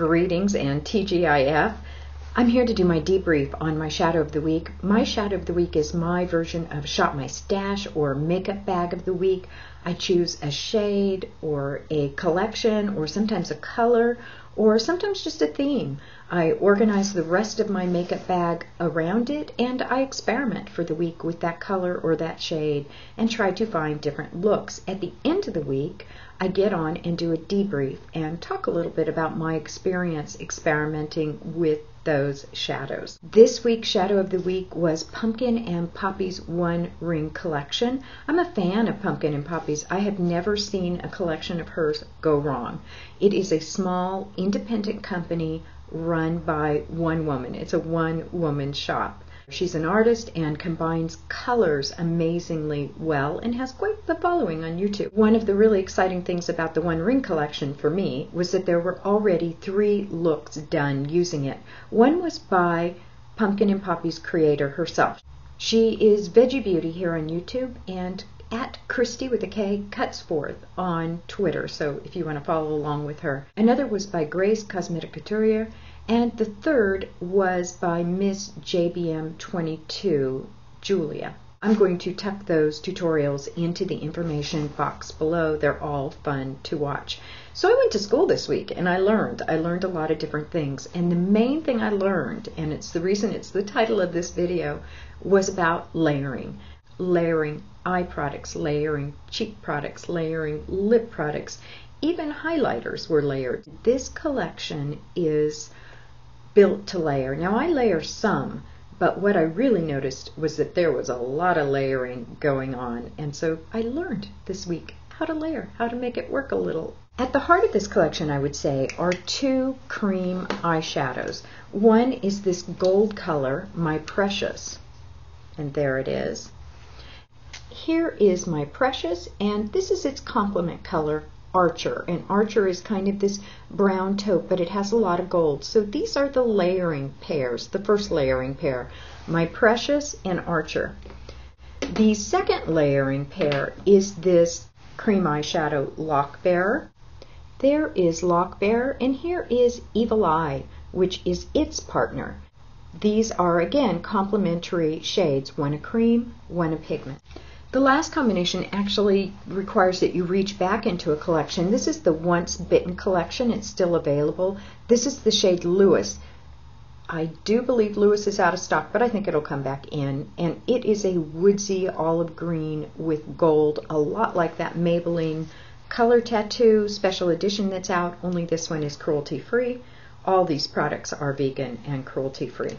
Greetings and TGIF. I'm here to do my debrief on my shadow of the week. My shadow of the week is my version of Shop My Stash or makeup bag of the week. I choose a shade or a collection or sometimes a color or sometimes just a theme. I organize the rest of my makeup bag around it and I experiment for the week with that color or that shade and try to find different looks. At the end of the week, I get on and do a debrief and talk a little bit about my experience experimenting with those shadows. This week's shadow of the week was Pumpkin and Poppy's One Ring collection. I'm a fan of Pumpkin and Poppy's. I have never seen a collection of hers go wrong. It is a small independent company run by one woman. It's a one-woman shop. She's an artist and combines colors amazingly well and has quite the following on YouTube. One of the really exciting things about the One Ring collection for me was that there were already 3 looks done using it. One was by Pumpkin and Poppy's creator herself. She is Veggie Beauty here on YouTube and at Christy with a K Cutsforth on Twitter, so if you want to follow along with her. Another was by Grace Cosmetic Couturier, and the third was by Miss JBM 22, Julia. I'm going to tuck those tutorials into the information box below. They're all fun to watch. So I went to school this week and I learned a lot of different things. And the main thing I learned, and it's the reason it's the title of this video, was about layering. Layering eye products, layering cheek products, layering lip products. Even highlighters were layered. This collection is built to layer. Now I layer some, but what I really noticed was that there was a lot of layering going on, and so I learned this week how to layer, how to make it work a little. At the heart of this collection, I would say, are 2 cream eyeshadows. One is this gold color, My Precious, and there it is. Here is My Precious, and this is its complement color, Archer. And Archer is kind of this brown taupe, but it has a lot of gold. So these are the layering pairs, the first layering pair, My Precious and Archer. The second layering pair is this cream eyeshadow Lock Bearer. There is Lock Bearer, and here is Evil Eye, which is its partner. These are, again, complementary shades, one a cream, one a pigment. The last combination actually requires that you reach back into a collection. This is the Once Bitten collection. It's still available. This is the shade Lewis. I do believe Lewis is out of stock, but I think it'll come back in. And it is a woodsy olive green with gold, a lot like that Maybelline Color Tattoo special edition that's out, only this one is cruelty-free. All these products are vegan and cruelty-free.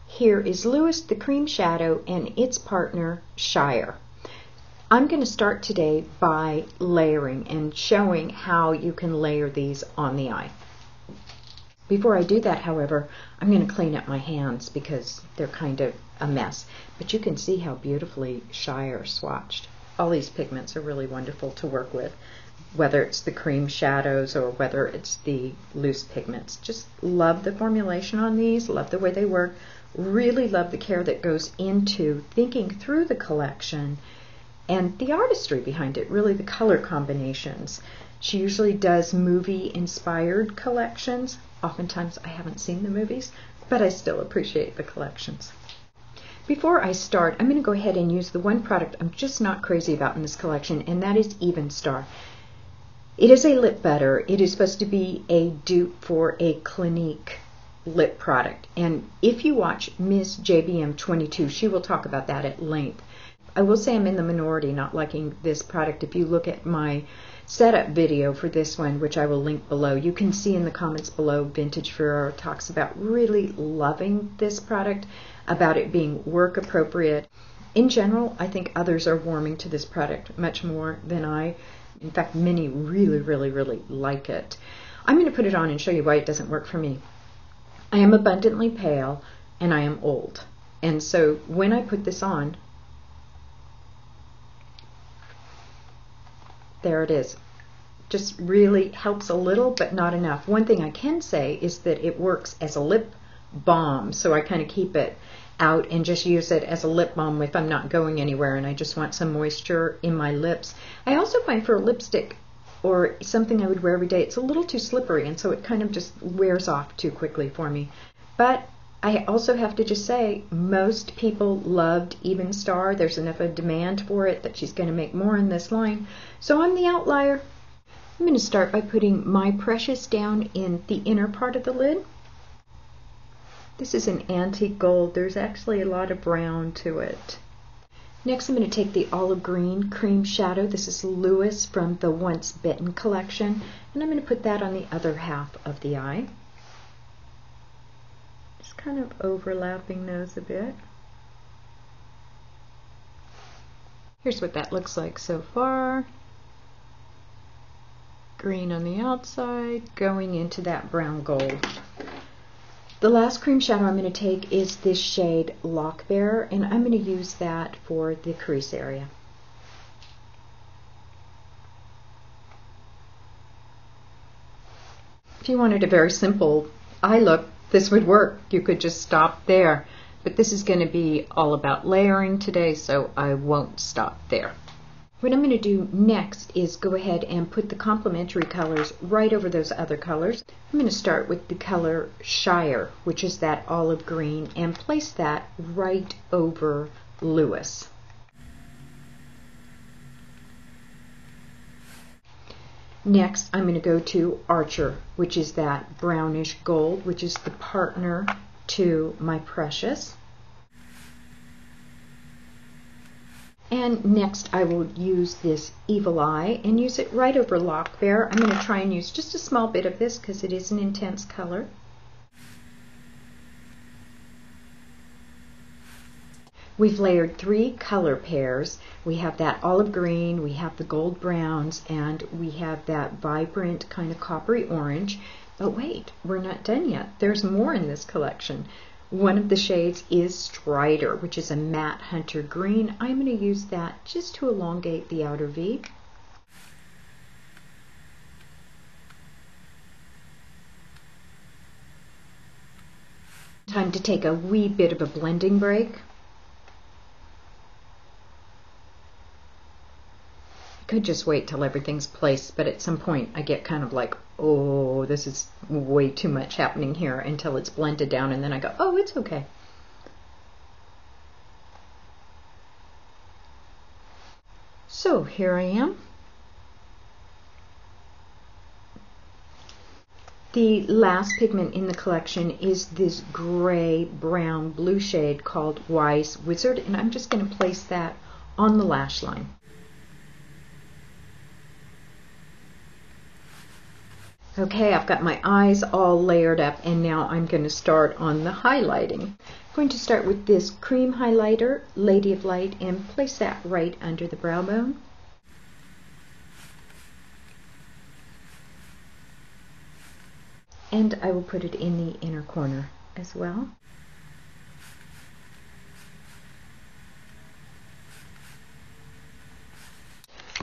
Here is Lewis, the cream shadow, and its partner, Shire. I'm going to start today by layering and showing how you can layer these on the eye. Before I do that, however, I'm going to clean up my hands because they're kind of a mess. But you can see how beautifully Shire swatched. All these pigments are really wonderful to work with, whether it's the cream shadows or whether it's the loose pigments. Just love the formulation on these, love the way they work, really love the care that goes into thinking through the collection and the artistry behind it, really the color combinations. She usually does movie-inspired collections. Oftentimes I haven't seen the movies, but I still appreciate the collections. Before I start, I'm going to go ahead and use the one product I'm just not crazy about in this collection, and that is Even Star. It is a lip butter. It is supposed to be a dupe for a Clinique lip product. And if you watch Miss JBM 22, she will talk about that at length. I will say I'm in the minority not liking this product. If you look at my setup video for this one, which I will link below, you can see in the comments below Vintage Ferrero talks about really loving this product, about it being work appropriate. In general, I think others are warming to this product much more than I. In fact, many really like it. I'm going to put it on and show you why it doesn't work for me. I am abundantly pale and I am old. And so when I put this on, there it is. Just really helps a little, but not enough. One thing I can say is that it works as a lip balm, so I kind of keep it out and just use it as a lip balm if I'm not going anywhere and I just want some moisture in my lips. I also find for a lipstick, or something I would wear every day. It's a little too slippery, and so it kind of just wears off too quickly for me. But I also have to just say, most people loved Even Star. There's enough of demand for it that she's going to make more in this line. So I'm the outlier. I'm going to start by putting My Precious down in the inner part of the lid. This is an antique gold. There's actually a lot of brown to it. Next, I'm going to take the olive green cream shadow. This is Lewis from the Once Bitten collection, and I'm going to put that on the other half of the eye. Just kind of overlapping those a bit. Here's what that looks like so far. Green on the outside, going into that brown gold. The last cream shadow I'm going to take is this shade Lock Bearer, and I'm going to use that for the crease area. If you wanted a very simple eye look, this would work. You could just stop there. But this is going to be all about layering today, so I won't stop there. What I'm going to do next is go ahead and put the complementary colors right over those other colors. I'm going to start with the color Shire, which is that olive green, and place that right over Lewis. Next, I'm going to go to Archer, which is that brownish gold, which is the partner to My Precious. And next I will use this Evil Eye and use it right over Lock Bear. I'm going to try and use just a small bit of this because it is an intense color. We've layered 3 color pairs. We have that olive green, we have the gold browns, and we have that vibrant kind of coppery orange. But wait, we're not done yet. There's more in this collection. One of the shades is Strider, which is a matte hunter green. I'm going to use that just to elongate the outer V. Time to take a wee bit of a blending break. I could just wait till everything's placed, but at some point I get kind of like, oh, this is way too much happening here, until it's blended down, and then I go, oh, it's okay. So here I am. The last pigment in the collection is this gray, brown, blue shade called Wise Wizard, and I'm just going to place that on the lash line. Okay, I've got my eyes all layered up, and now I'm going to start on the highlighting. I'm going to start with this cream highlighter, Lady of Light, and place that right under the brow bone. And I will put it in the inner corner as well.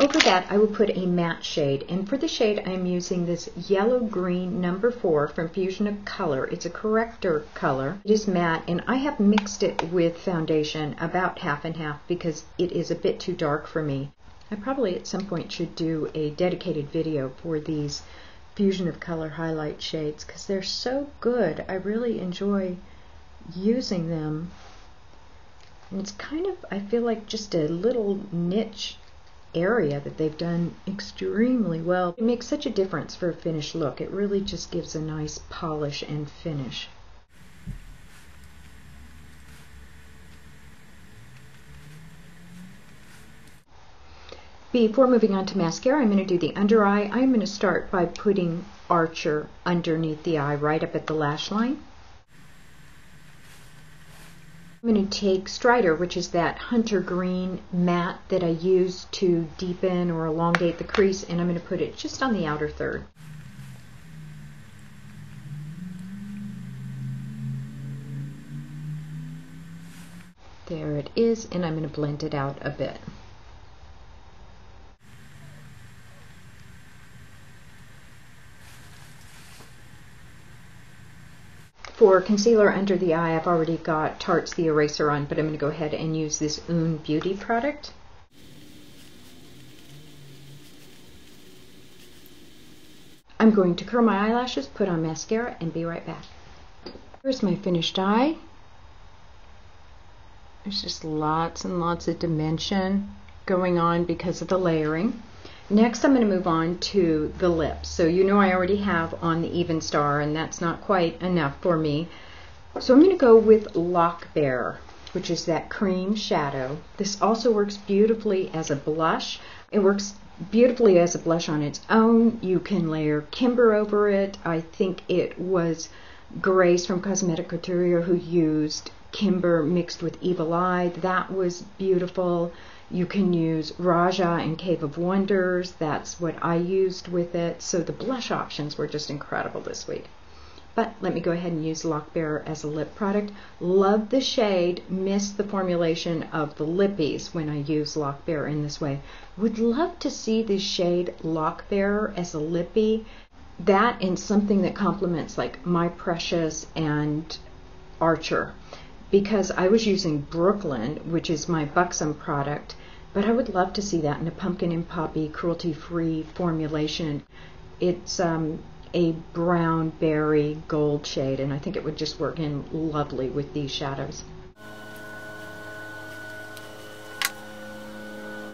Over that, I will put a matte shade, and for the shade I'm using this yellow-green number 4 from Fusion of Color. It's a corrector color. It is matte, and I have mixed it with foundation about half and half because it is a bit too dark for me. I probably at some point should do a dedicated video for these Fusion of Color highlight shades because they're so good. I really enjoy using them. And it's kind of, I feel like, just a little niche area that they've done extremely well. It makes such a difference for a finished look. It really just gives a nice polish and finish. Before moving on to mascara, I'm going to do the under eye. I'm going to start by putting Archer underneath the eye, right up at the lash line. I'm going to take Strider, which is that hunter green matte that I use to deepen or elongate the crease, and I'm going to put it just on the outer third. There it is, and I'm going to blend it out a bit. For concealer under the eye, I've already got Tarte's The Eraser on, but I'm going to go ahead and use this Oon Beauty product. I'm going to curl my eyelashes, put on mascara, and be right back. Here's my finished eye. There's just lots and lots of dimension going on because of the layering. Next, I'm going to move on to the lips. So you know I already have on the Even Star, and that's not quite enough for me. So I'm going to go with Lock Bear, which is that cream shadow. This also works beautifully as a blush. It works beautifully as a blush on its own. You can layer Kimber over it. I think it was Grace from Cosmetic Couture who used Kimber mixed with Evil Eye. That was beautiful. You can use Raja and Cave of Wonders. That's what I used with it. So the blush options were just incredible this week. But let me go ahead and use Lock Bear as a lip product. Love the shade, miss the formulation of the lippies when I use Lock Bear in this way. Would love to see this shade Lock Bear as a lippy. That and something that complements like My Precious and Archer. Because I was using Brooklyn, which is my Buxom product, but I would love to see that in a pumpkin and poppy cruelty-free formulation. It's a brown berry gold shade, and I think it would just work in lovely with these shadows.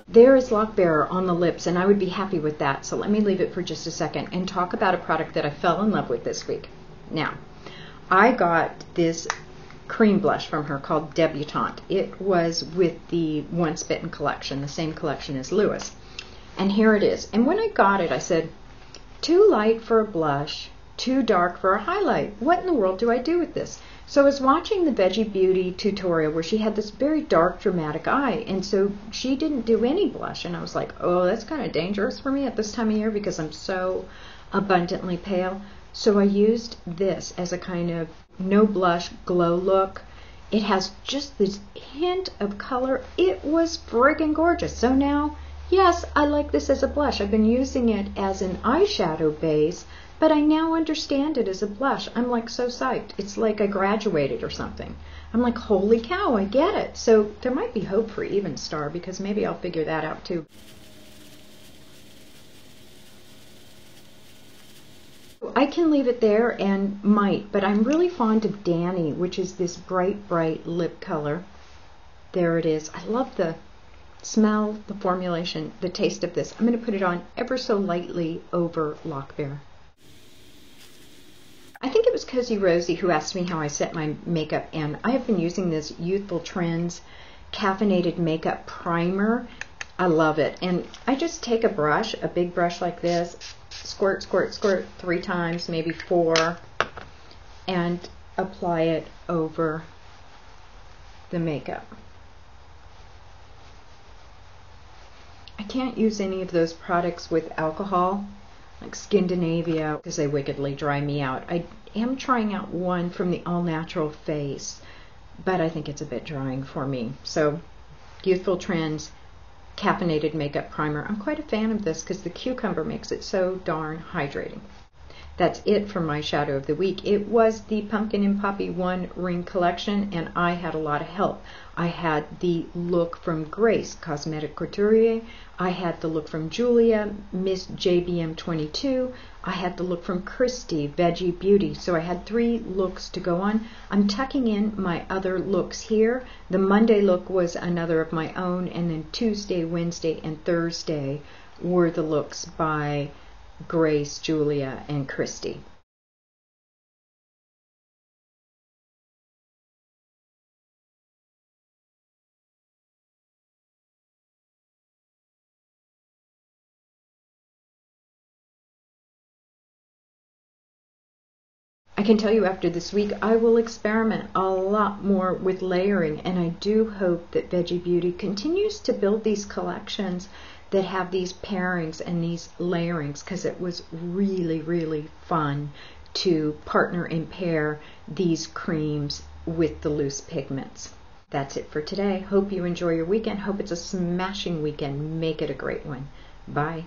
There is Lock Bear on the lips, and I would be happy with that. So let me leave it for just a second and talk about a product that I fell in love with this week. Now, I got this cream blush from her called Debutante. It was with the Once Bitten collection, the same collection as Lewis. And here it is. And when I got it, I said, too light for a blush, too dark for a highlight. What in the world do I do with this? So I was watching the Veggie Beauty tutorial where she had this very dark, dramatic eye, and so she didn't do any blush. And I was like, oh, that's kind of dangerous for me at this time of year because I'm so abundantly pale. So I used this as a kind of no blush glow look. It has just this hint of color. It was friggin' gorgeous. So now, yes, I like this as a blush. I've been using it as an eyeshadow base, but I now understand it as a blush. I'm like so psyched. It's like I graduated or something. I'm like, holy cow, I get it. So there might be hope for Even Star because maybe I'll figure that out too. I can leave it there and might, but I'm really fond of Danny, which is this bright, bright lip color. There it is. I love the smell, the formulation, the taste of this. I'm going to put it on ever so lightly over Lock Bear. I think it was Cozy Rosie who asked me how I set my makeup, and I have been using this Youthful Trends Caffeinated Makeup Primer. I love it. And I just take a brush, a big brush like this, squirt, squirt, squirt 3 times, maybe 4, and apply it over the makeup. I can't use any of those products with alcohol, like Skindinavia, because they wickedly dry me out. I am trying out one from the All Natural Face, but I think it's a bit drying for me. So, Youthful Trends Caffeinated Makeup Primer. I'm quite a fan of this because the cucumber makes it so darn hydrating. That's it for my shadow of the week. It was the Pumpkin and Poppy 1 ring collection, and I had a lot of help. I had the look from Grace, Cosmetic Couture. I had the look from Julia, Miss JBM22. I had the look from Christy, Veggie Beauty. So I had 3 looks to go on. I'm tucking in my other looks here. The Monday look was another of my own, and then Tuesday, Wednesday, and Thursday were the looks by Grace, Julia, and Christy. I can tell you after this week, I will experiment a lot more with layering, and I do hope that Veggie Beauty continues to build these collections that have these pairings and these layerings, because it was really, really fun to partner and pair these creams with the loose pigments. That's it for today. Hope you enjoy your weekend. Hope it's a smashing weekend. Make it a great one. Bye.